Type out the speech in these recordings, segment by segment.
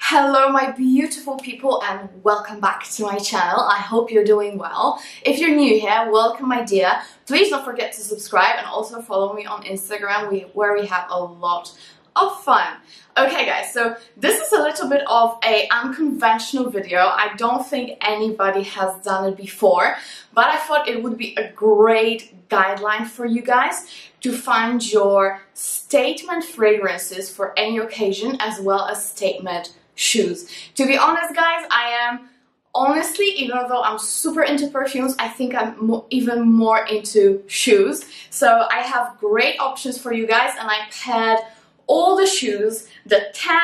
Hello my beautiful people and welcome back to my channel. I hope you're doing well. If you're new here, welcome my dear. Please don't forget to subscribe and also follow me on Instagram where we have a lot of fun. Okay guys, so this is a little bit of an unconventional video. I don't think anybody has done it before, but I thought it would be a great guideline for you guys to find your statement fragrances for any occasion as well as statement shoes. To be honest guys, I am honestly, even though I'm super into perfumes, I think I'm even more into shoes. So I have great options for you guys and I paired all the shoes, the 10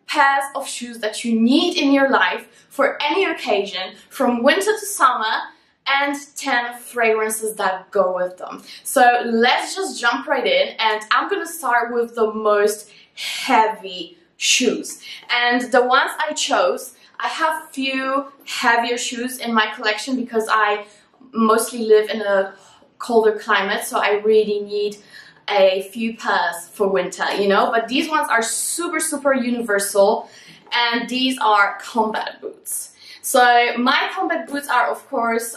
pairs of shoes that you need in your life for any occasion from winter to summer, and 10 fragrances that go with them. So let's just jump right in, and I'm gonna start with the most heavy shoes. And the ones I chose, I have few heavier shoes in my collection because I mostly live in a colder climate, so I really need a few pairs for winter, you know, but these ones are super universal, and these are combat boots. So my combat boots are of course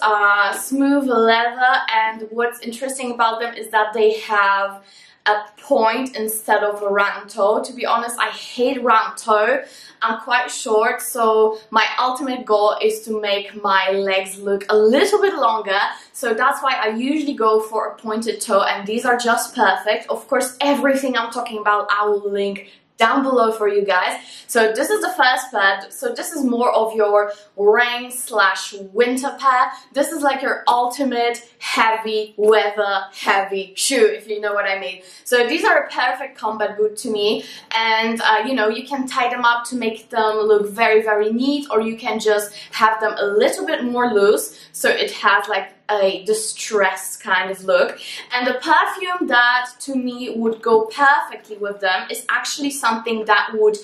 smooth leather, and what's interesting about them is that they have a point instead of a round toe. To be honest, I hate round toe. I'm quite short, so my ultimate goal is to make my legs look a little bit longer. So that's why I usually go for a pointed toe, and these are just perfect. Of course, everything I'm talking about I will link down below for you guys. So this is the first pair. So this is more of your rain / winter pair. This is like your ultimate heavy weather heavy shoe, if you know what I mean. So these are a perfect combat boot to me, and you know, you can tie them up to make them look very neat, or you can just have them a little bit more loose so it has like a distressed kind of look. And the perfume that to me would go perfectly with them is actually something that would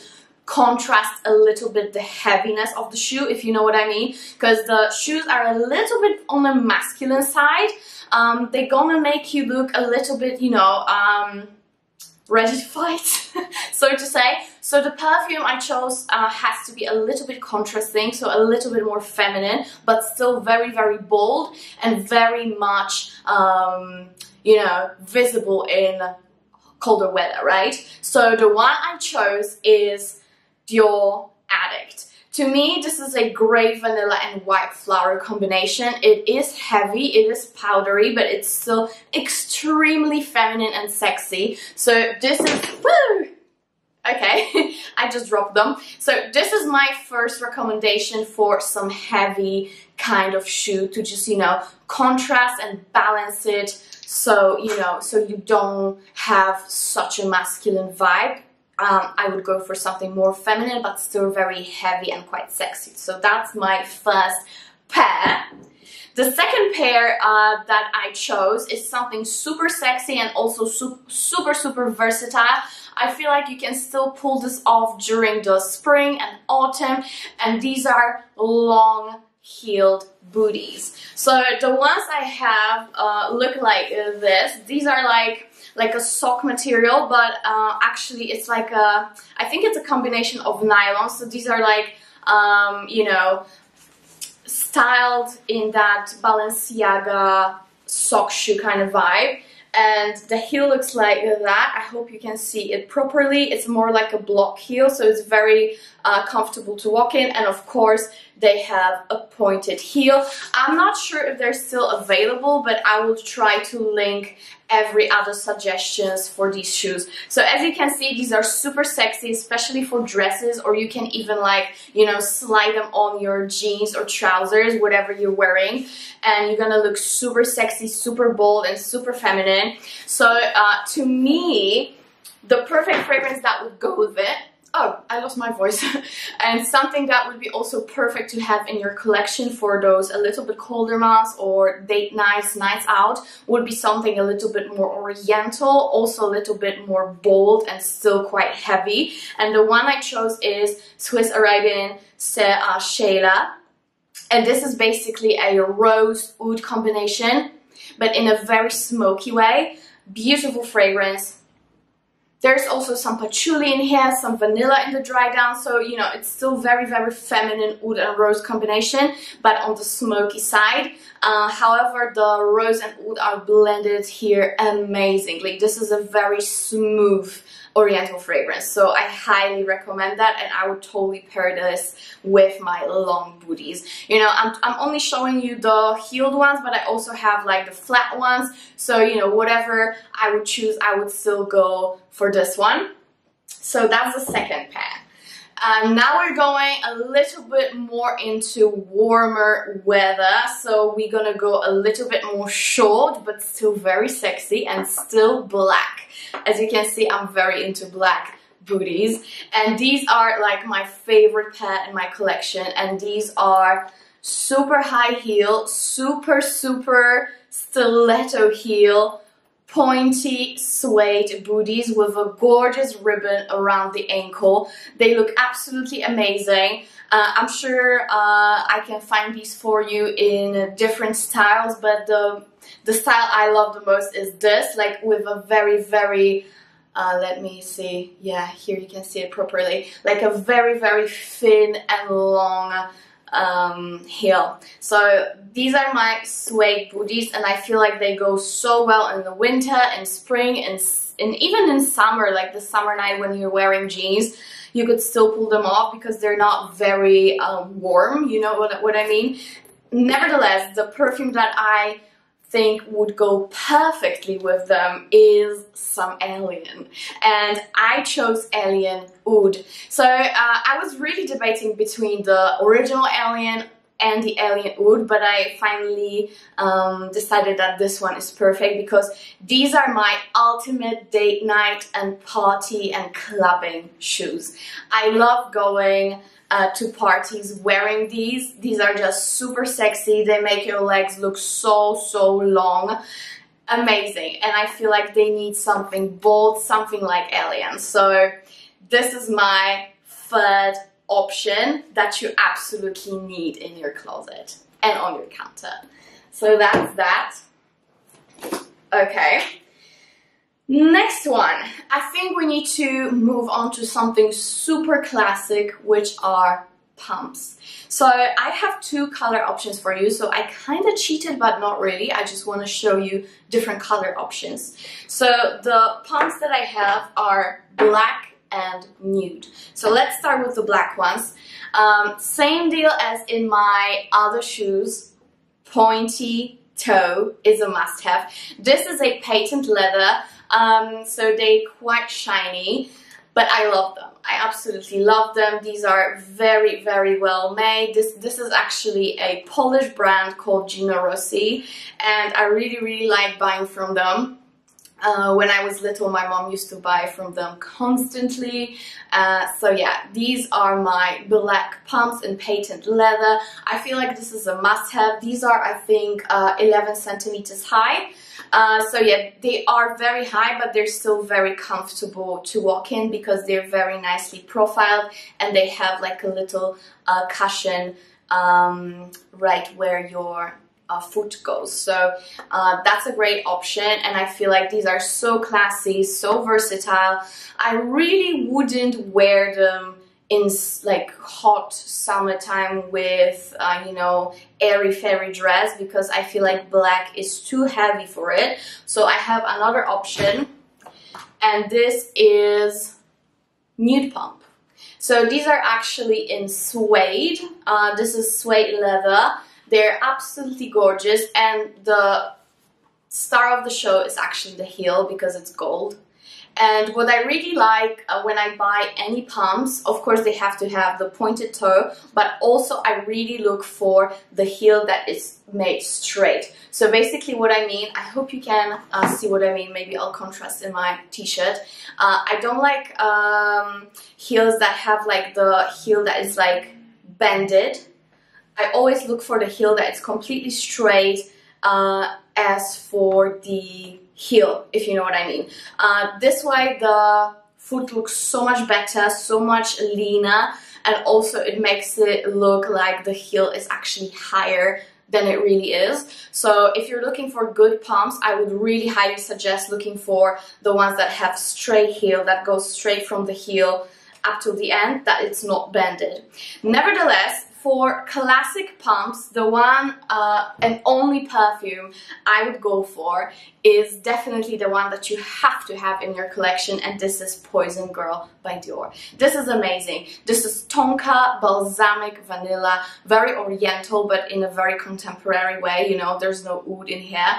contrast a little bit the heaviness of the shoe, if you know what I mean, because the shoes are a little bit on the masculine side. They're gonna make you look a little bit, you know, ready to fight, so to say. So the perfume I chose has to be a little bit contrasting, so a little bit more feminine, but still very bold and very much, you know, visible in colder weather, right? So the one I chose is Dior Addict. To me, this is a great vanilla and white flower combination. It is heavy, it is powdery, but it's still extremely feminine and sexy. So this is, woo! Okay, I just dropped them. So this is my first recommendation for some heavy kind of shoe to just, you know, contrast and balance it. So, you know, so you don't have such a masculine vibe. I would go for something more feminine but still very heavy and quite sexy. So that's my first pair. The second pair that I chose is something super sexy and also super versatile. I feel like you can still pull this off during the spring and autumn, and these are long heeled booties. So the ones I have look like this. These are like a sock material, but actually it's like a, I think it's a combination of nylon. So these are like, you know, styled in that Balenciaga sock shoe kind of vibe. And the heel looks like that. I hope you can see it properly. It's more like a block heel, so it's very comfortable to walk in. And of course, they have a pointed heel. I'm not sure if they're still available, but I will try to link every other suggestions for these shoes. So as you can see, these are super sexy, especially for dresses, or you can even like, you know, slide them on your jeans or trousers, whatever you're wearing, and you're gonna look super sexy, super bold, and super feminine. So to me, the perfect fragrance that would go with it, oh, I lost my voice, and something that would be also perfect to have in your collection for those a little bit colder months or date nights, nights out, would be something a little bit more oriental, also a little bit more bold and still quite heavy. And the one I chose is Swiss Arabian Sheila, and this is basically a rose oud combination, but in a very smoky way. Beautiful fragrance. There's also some patchouli in here, some vanilla in the dry down, so you know, it's still very, very feminine oud and rose combination, but on the smoky side. However, the rose and oud are blended here amazingly. This is a very smooth oriental fragrance, so I highly recommend that, and I would totally pair this with my long booties. You know, I'm only showing you the heeled ones, but I also have like the flat ones, so you know, whatever I would choose, I would still go for this one. So that's the second pair. Now we're going a little bit more into warmer weather, so we're gonna go a little bit more short, but still very sexy and still black. As you can see, I'm very into black booties, and these are like my favorite pair in my collection, and these are super high heel, super stiletto heel, pointy suede booties with a gorgeous ribbon around the ankle. They look absolutely amazing. I'm sure I can find these for you in different styles, but the style I love the most is this, like with a very let me see, yeah, here you can see it properly, like a very thin and long heel. So these are my suede booties, and I feel like they go so well in the winter and spring and even in summer, like the summer night when you're wearing jeans, you could still pull them off because they're not very warm, you know what I mean. Nevertheless, the perfume that I think would go perfectly with them is some Alien, and I chose Alien Oud. So I was really debating between the original Alien and the Alien Oud, but I finally decided that this one is perfect because these are my ultimate date night and party and clubbing shoes. I love going to parties wearing these. These are just super sexy. They make your legs look so long. Amazing. And I feel like they need something bold, something like Alien. So this is my third option that you absolutely need in your closet and on your counter. So that's that. Okay. Next one, I think we need to move on to something super classic, which are pumps. So I have two color options for you, so I kind of cheated, but not really. I just want to show you different color options. So the pumps that I have are black and nude. So let's start with the black ones. Same deal as in my other shoes, pointy toe is a must-have. This is a patent leather. So they're quite shiny, but I love them. I absolutely love them. These are very well made. This is actually a Polish brand called Gino Rossi, and I really like buying from them. When I was little, my mom used to buy from them constantly. So yeah, these are my black pumps in patent leather. I feel like this is a must-have. These are, I think, 11 centimeters high. So yeah, they are very high, but they're still very comfortable to walk in because they're very nicely profiled, and they have like a little cushion right where your foot goes. So that's a great option, and I feel like these are so classy, so versatile. I really wouldn't wear them in like hot summertime with you know, airy-fairy dress because I feel like black is too heavy for it. So I have another option, and this is nude pump. So these are actually in suede. This is suede leather. They're absolutely gorgeous, and the star of the show is actually the heel because it's gold. And what I really like when I buy any pumps, of course they have to have the pointed toe, but also I really look for the heel that is made straight. So basically what I mean, I hope you can see what I mean, maybe I'll contrast in my t-shirt. I don't like heels that have like the heel that is like bended. I always look for the heel that is completely straight as for the heel, if you know what I mean. This way the foot looks so much better, so much leaner, and also it makes it look like the heel is actually higher than it really is. So if you're looking for good pumps, I would really highly suggest looking for the ones that have straight heel, that goes straight from the heel up to the end, that it's not bended. Nevertheless, for classic pumps, the one and only perfume I would go for is definitely the one that you have to have in your collection, and this is Poison Girl by Dior. This is amazing. This is tonka, balsamic, vanilla, very oriental, but in a very contemporary way, you know, there's no oud in here.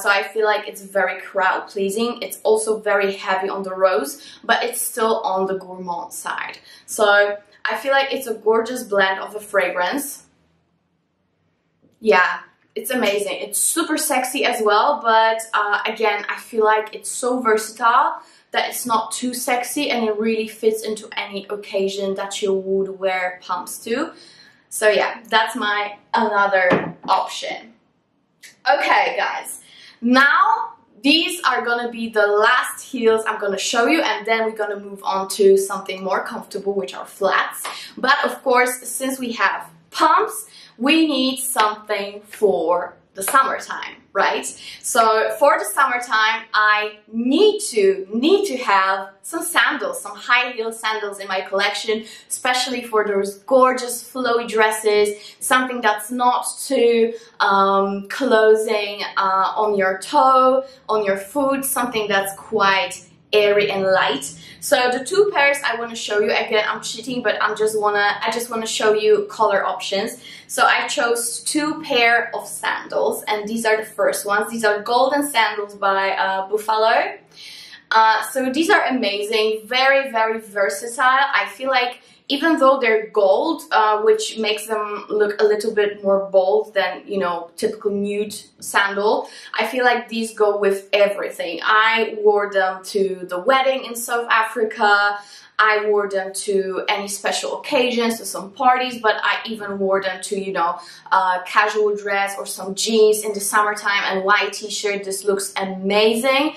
So I feel like it's very crowd pleasing. It's also very heavy on the rose, but it's still on the gourmand side. So I feel like it's a gorgeous blend of a fragrance. Yeah, it's amazing. It's super sexy as well, but again, I feel like it's so versatile that it's not too sexy, and it really fits into any occasion that you would wear pumps to. So yeah, that's my another option. Okay, guys, now these are gonna be the last heels I'm gonna show you, and then we're gonna move on to something more comfortable, which are flats. But of course, since we have pumps, we need something for the summertime, right? So for the summertime, I need to have some sandals, some high heel sandals in my collection, especially for those gorgeous flowy dresses, something that's not too closing on your toe, on your foot, something that's quite airy and light. So the two pairs I want to show you, again, I'm cheating, but I just wanna show you color options. So I chose two pair of sandals, and these are the first ones. These are golden sandals by Buffalo. So these are amazing, very, very versatile. I feel like even though they're gold, which makes them look a little bit more bold than, you know, typical nude sandal, I feel like these go with everything. I wore them to the wedding in South Africa. I wore them to any special occasions, to some parties, but I even wore them to, you know, casual dress or some jeans in the summertime and white t-shirt. This looks amazing.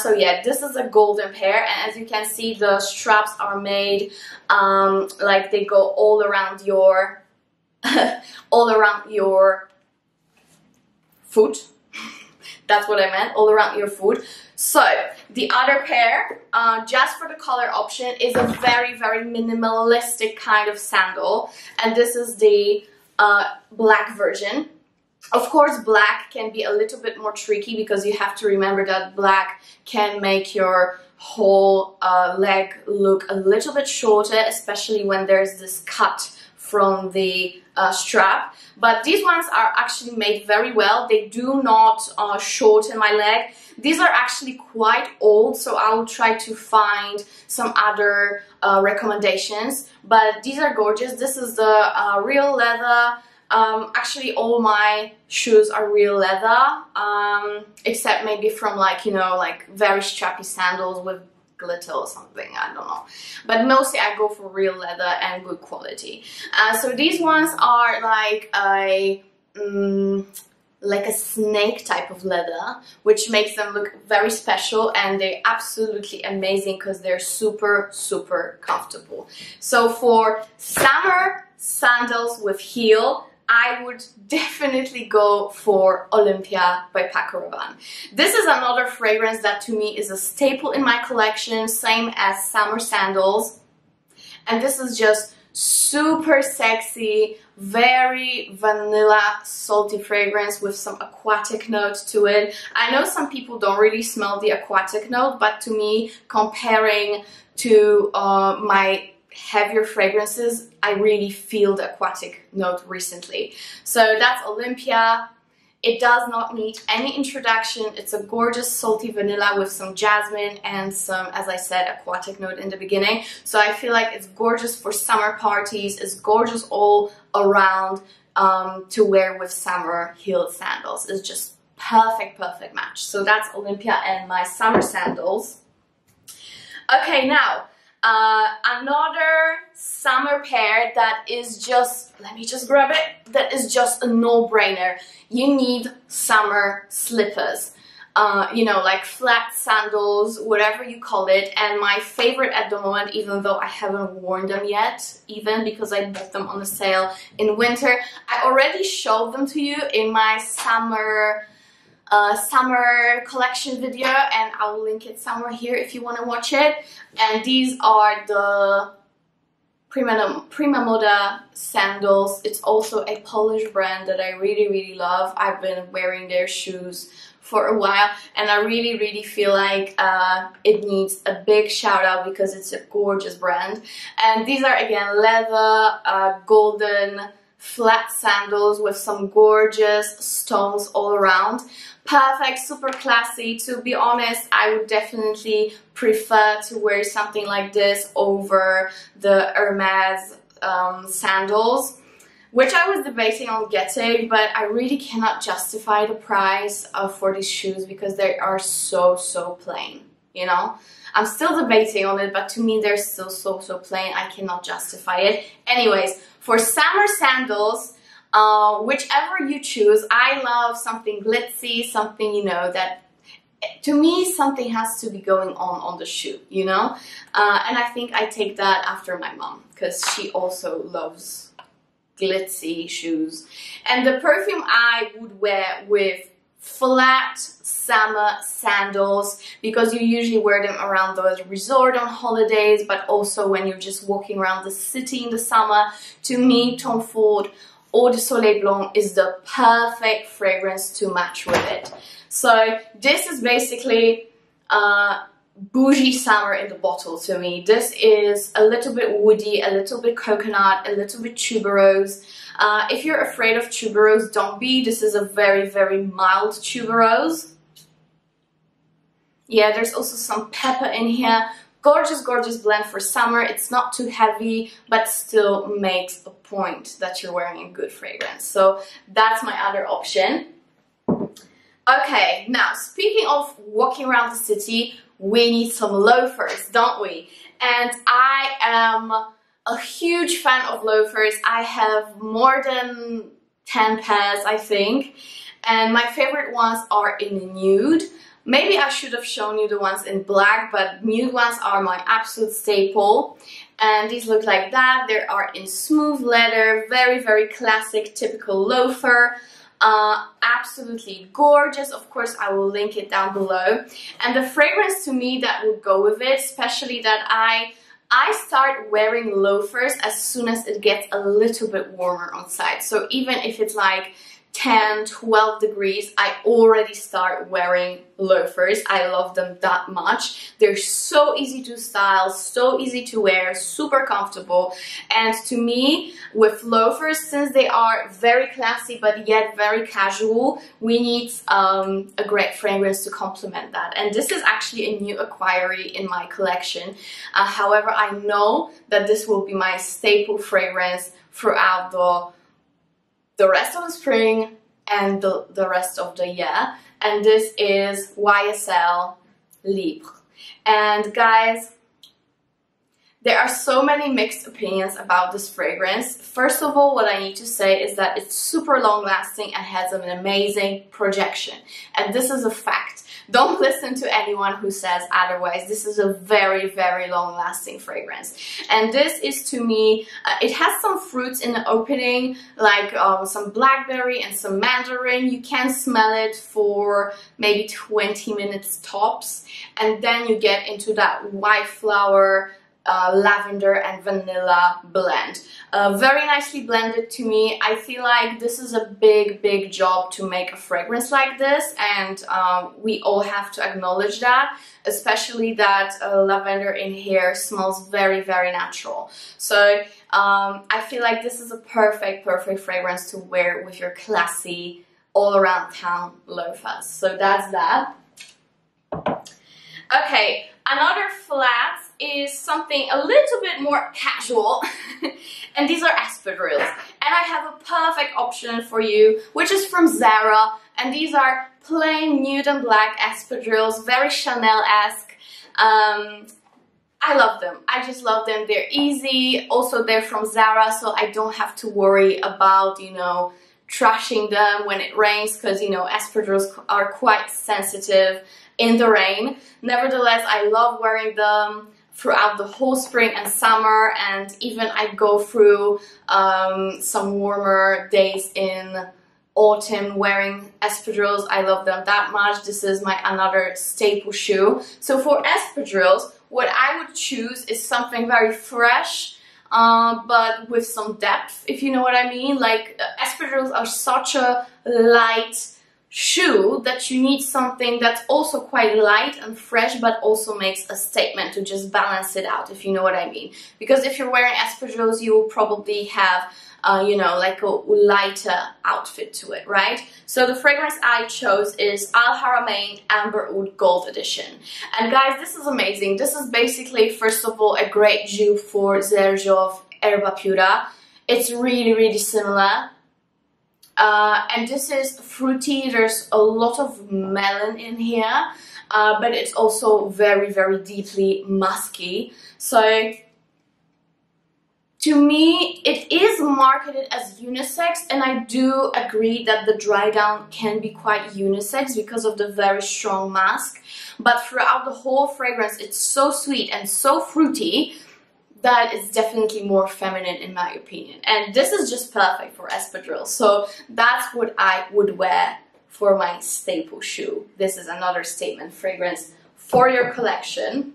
So yeah, this is a golden pair, and as you can see, the straps are made like they go all around your foot. That's what I meant, all around your foot. So the other pair, just for the color option, is a very, very minimalistic kind of sandal, and this is the black version. Of course, black can be a little bit more tricky because you have to remember that black can make your whole leg look a little bit shorter, especially when there's this cut from the strap. But these ones are actually made very well. They do not shorten my leg. These are actually quite old, so I will try to find some other recommendations. But these are gorgeous. This is the real leather. Actually, all my shoes are real leather, except maybe from, like, you know, like very strappy sandals with glitter or something, I don't know, but mostly I go for real leather and good quality. So these ones are like a snake type of leather, which makes them look very special, and they're absolutely amazing because they're super, super comfortable. So for summer sandals with heel, I would definitely go for Olympea by Paco Rabanne. This is another fragrance that to me is a staple in my collection, same as summer sandals. And this is just super sexy, very vanilla, salty fragrance with some aquatic note to it. I know some people don't really smell the aquatic note, but to me, comparing to my heavier fragrances, I really feel the aquatic note recently. So that's Olympea. It does not need any introduction. It's a gorgeous salty vanilla with some jasmine and some, as I said, aquatic note in the beginning. So I feel like it's gorgeous for summer parties. It's gorgeous all around to wear with summer heeled sandals. It's just perfect, perfect match. So that's Olympea and my summer sandals. Okay, now another summer pair that is just, let me just grab it, that is just a no-brainer. You need summer slippers. you know, like flat sandals, whatever you call it. And my favorite at the moment, even though I haven't worn them yet, even because I bought them on a sale in winter, I already showed them to you in my summer collection video, and I'll link it somewhere here if you want to watch it. And these are the Prima Moda sandals. It's also a Polish brand that I really love. I've been wearing their shoes for a while, and I really feel like it needs a big shout out because it's a gorgeous brand. And these are again leather, golden flat sandals with some gorgeous stones all around. Perfect, super classy. To be honest, I would definitely prefer to wear something like this over the Hermes sandals, which I was debating on getting, but I really cannot justify the price for these shoes because they are so plain, you know. I'm still debating on it, but to me they're still so plain. I cannot justify it. Anyways, for summer sandals, whichever you choose, I love something glitzy, something, you know, that to me something has to be going on the shoe, you know. And I think I take that after my mom because she also loves glitzy shoes. And the perfume I would wear with flat summer sandals, because you usually wear them around the resort on holidays, but also when you're just walking around the city in the summer. To me, Tom Ford or the Soleil Blanc is the perfect fragrance to match with it. So this is basically bougie summer in the bottle to me. This is a little bit woody, a little bit coconut, a little bit tuberose. If you're afraid of tuberose, don't be. This is a very mild tuberose. Yeah, there's also some pepper in here. Gorgeous blend for summer. It's not too heavy, but still makes a point that you're wearing a good fragrance. So that's my other option. Okay, now speaking of walking around the city, we need some loafers, don't we? And I am a huge fan of loafers. I have more than 10 pairs, I think. And my favorite ones are in nude. Maybe I should have shown you the ones in black, but nude ones are my absolute staple. And these look like that. They are in smooth leather, very classic, typical loafer. Absolutely gorgeous. Of course, I will link it down below. And the fragrance to me that would go with it, especially that I start wearing loafers as soon as it gets a little bit warmer outside. So even if it's like 10, 12 degrees, I already start wearing loafers. I love them that much. They're so easy to style, so easy to wear, super comfortable. And to me, with loafers, since they are very classy but yet very casual, we need a great fragrance to complement that. And this is actually a new acquiry in my collection. However, I know that this will be my staple fragrance throughout the rest of the spring and the rest of the year. And this is YSL Libre. And guys, there are so many mixed opinions about this fragrance. First of all, what I need to say is that it's super long lasting and has an amazing projection. And this is a fact. Don't listen to anyone who says otherwise. This is a very long lasting fragrance. And this is, to me, it has some fruits in the opening, like some blackberry and some mandarin. You can smell it for maybe 20 minutes tops. And then you get into that white flower, lavender and vanilla blend. Very nicely blended to me. I feel like this is a big job to make a fragrance like this, and we all have to acknowledge that, especially that lavender in here smells very natural. So I feel like this is a perfect fragrance to wear with your classy all around town loafers. So that's that. Okay, another flat is something a little bit more casual, and these are espadrilles. And I have a perfect option for you, which is from Zara, and these are plain nude and black espadrilles, very Chanel-esque. I love them. I just love them. They're easy. Also, they're from Zara, so I don't have to worry about, you know, trashing them when it rains, because you know espadrilles are quite sensitive in the rain. Nevertheless, I love wearing them throughout the whole spring and summer, and even I go through some warmer days in autumn wearing espadrilles. I love them that much. This is my another staple shoe. So for espadrilles, what I would choose is something very fresh, but with some depth, if you know what I mean. Like espadrilles are such a light shoe that you need something that's also quite light and fresh, but also makes a statement to just balance it out, if you know what I mean. Because if you're wearing espadrilles, you will probably have you know, like a lighter outfit to it, right? So the fragrance I chose is Haramain Amber Oud Gold Edition. And guys, this is amazing. This is basically, first of all, a great dupe for Sehr Herba Pura. It's really, really similar. And this is fruity. There's a lot of melon in here, but it's also very, very deeply musky. So to me, it is marketed as unisex, and I do agree that the dry down can be quite unisex because of the very strong musk. But throughout the whole fragrance, it's so sweet and so fruity that it's definitely more feminine in my opinion. And this is just perfect for espadrilles. So that's what I would wear for my staple shoe. This is another statement fragrance for your collection.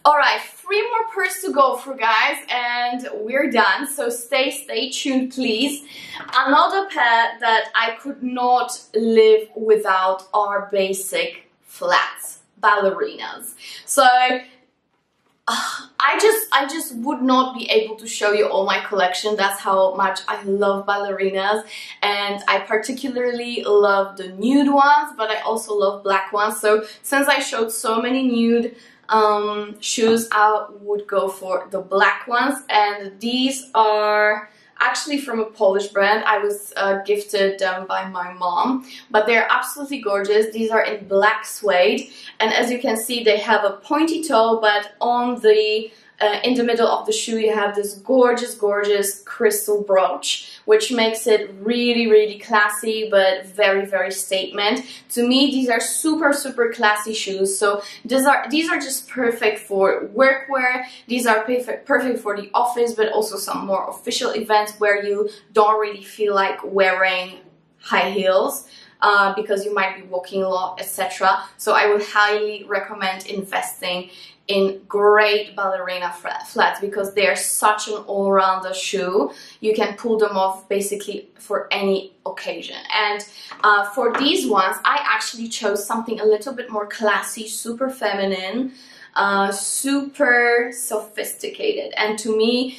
Alright, 3 more pairs to go through, guys, and we're done. So stay tuned, please. Another pair that I could not live without are basic flats, ballerinas. So I just would not be able to show you all my collection. That's how much I love ballerinas, and I particularly love the nude ones, but I also love black ones. So since I showed so many nude shoes, I would go for the black ones, and these are actually from a Polish brand. I was gifted them by my mom, but they're absolutely gorgeous. These are in black suede, and as you can see, they have a pointy toe, but on the in the middle of the shoe you have this gorgeous crystal brooch, which makes it really, really classy, but very, very statement. To me, these are super classy shoes. So these are just perfect for workwear. These are perfect for the office, but also some more official events where you don't really feel like wearing high heels, because you might be walking a lot, etc. So I would highly recommend investing in great ballerina flats, because they are such an all-rounder shoe. You can pull them off basically for any occasion. And for these ones, I actually chose something a little bit more classy, super feminine, super sophisticated, and to me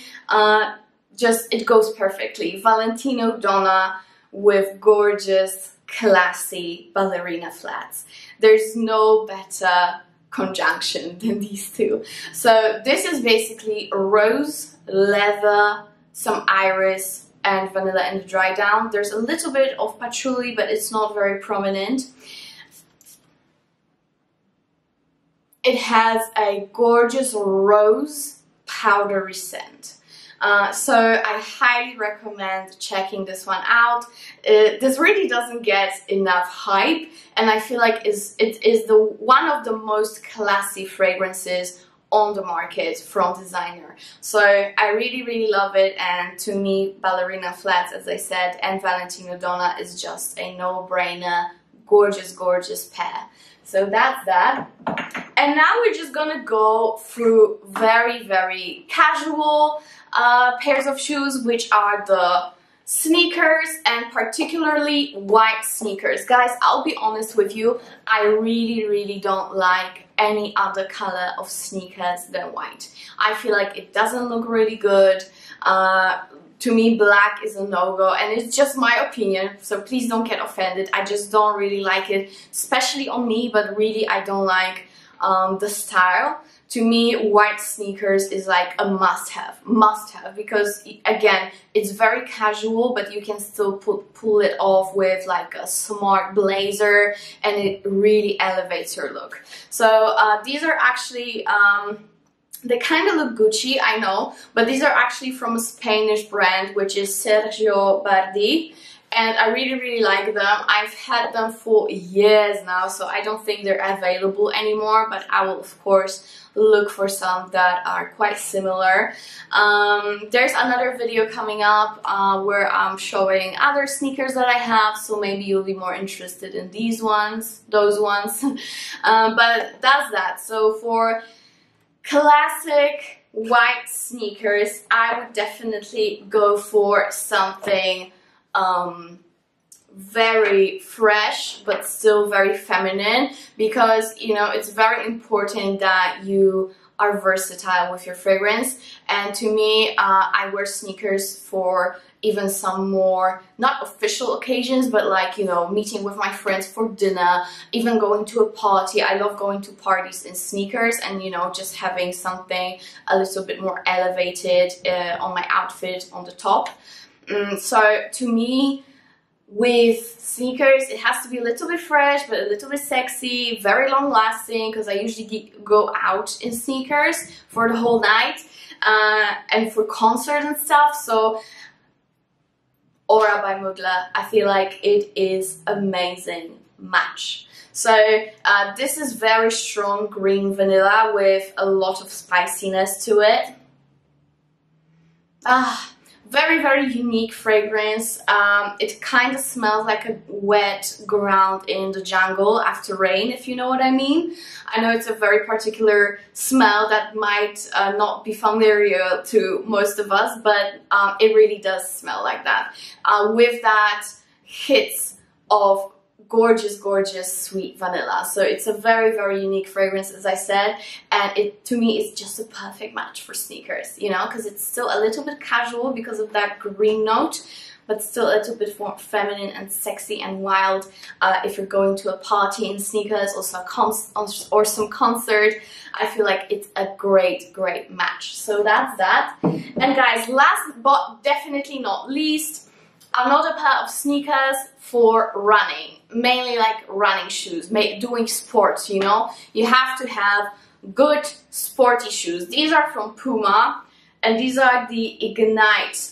just it goes perfectly. Valentino Donna with gorgeous classy ballerina flats. There's no better conjunction than these two. So this is basically rose, leather, some iris, and vanilla in the dry down. There's a little bit of patchouli, but it's not very prominent. It has a gorgeous rose powdery scent. So I highly recommend checking this one out. This really doesn't get enough hype, and I feel like it is one of the most classy fragrances on the market from designer. So I really love it, and to me, Ballerina Flats, as I said, and Valentino Donna is just a no-brainer, gorgeous pair. So that's that. And now we're just gonna go through very casual pairs of shoes, which are the sneakers, and particularly white sneakers. Guys, I'll be honest with you, I really don't like any other color of sneakers than white. I feel like it doesn't look really good. To me, black is a no-go, and it's just my opinion, so please don't get offended. I just don't really like it, especially on me, but really I don't like the style. To me, white sneakers is like a must-have, because again, it's very casual, but you can still pull it off with like a smart blazer, and it really elevates your look. So these are actually they kind of look Gucci, I know, but these are actually from a Spanish brand, which is Sergio Bardi, and I really like them. I've had them for years now, so I don't think they're available anymore, but I will of course look for some that are quite similar. There's another video coming up where I'm showing other sneakers that I have, so maybe you'll be more interested in those ones. But that's that. So for classic white sneakers, I would definitely go for something very fresh but still very feminine, because you know it's very important that you are versatile with your fragrance. And to me, I wear sneakers for even some more not official occasions, but like, you know, meeting with my friends for dinner, even going to a party. I love going to parties in sneakers, and you know, just having something a little bit more elevated on my outfit on the top. So to me, with sneakers, it has to be a little bit fresh but a little bit sexy, very long lasting, because I usually go out in sneakers for the whole night and for concerts and stuff. So Aura by Mugler, I feel like it is amazing match. So this is very strong green vanilla with a lot of spiciness to it. Very unique fragrance. It kind of smells like a wet ground in the jungle after rain, if you know what I mean. I know it's a very particular smell that might not be familiar to most of us, but it really does smell like that. With that hits of gorgeous sweet vanilla. So it's a very unique fragrance, as I said, and it to me is just a perfect match for sneakers, you know, because it's still a little bit casual because of that green note, but still a little bit more feminine and sexy and wild if you're going to a party in sneakers or some concert. I feel like it's a great match. So that's that. And guys, last but definitely not least, another pair of sneakers for running, mainly like running shoes, doing sports, you know. You have to have good sporty shoes. These are from Puma, and these are the Ignite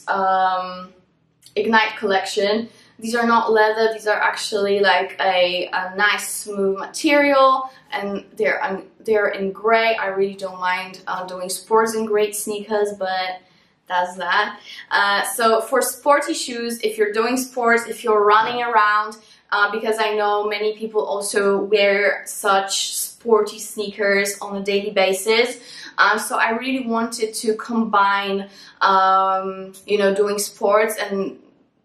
collection. These are not leather, these are actually like a nice smooth material, and they're in gray. I really don't mind doing sports in gray sneakers, but that's that. So for sporty shoes, if you're doing sports, if you're running around, because I know many people also wear such sporty sneakers on a daily basis. So I really wanted to combine, you know, doing sports and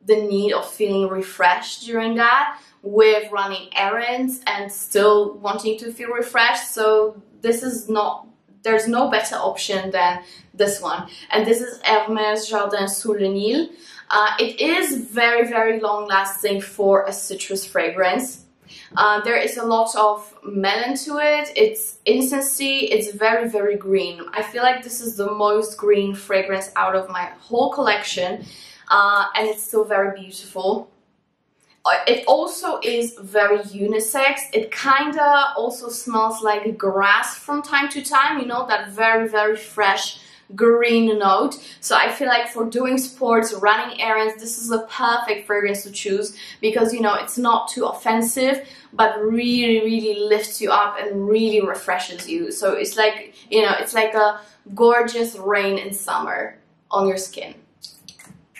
the need of feeling refreshed during that with running errands and still wanting to feel refreshed. So this is not, there's no better option than this one. And this is Hermes Jardin sous le Nil. It is very long lasting for a citrus fragrance. There is a lot of melon to it. It's incensey. It's very green. I feel like this is the most green fragrance out of my whole collection, and it's still very beautiful. It also is very unisex. It kinda also smells like grass from time to time, you know, that very fresh green note. So I feel like for doing sports, running errands, this is a perfect fragrance to choose, because you know it's not too offensive but really lifts you up and really refreshes you. So it's like, you know, it's like a gorgeous rain in summer on your skin.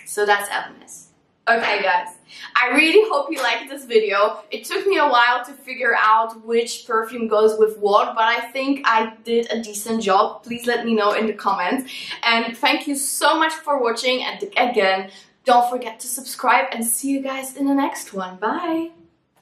So that's Hermes. Okay guys, I really hope you liked this video. It took me a while to figure out which perfume goes with what, but I think I did a decent job. Please let me know in the comments. And thank you so much for watching, and again, don't forget to subscribe, and see you guys in the next one. Bye!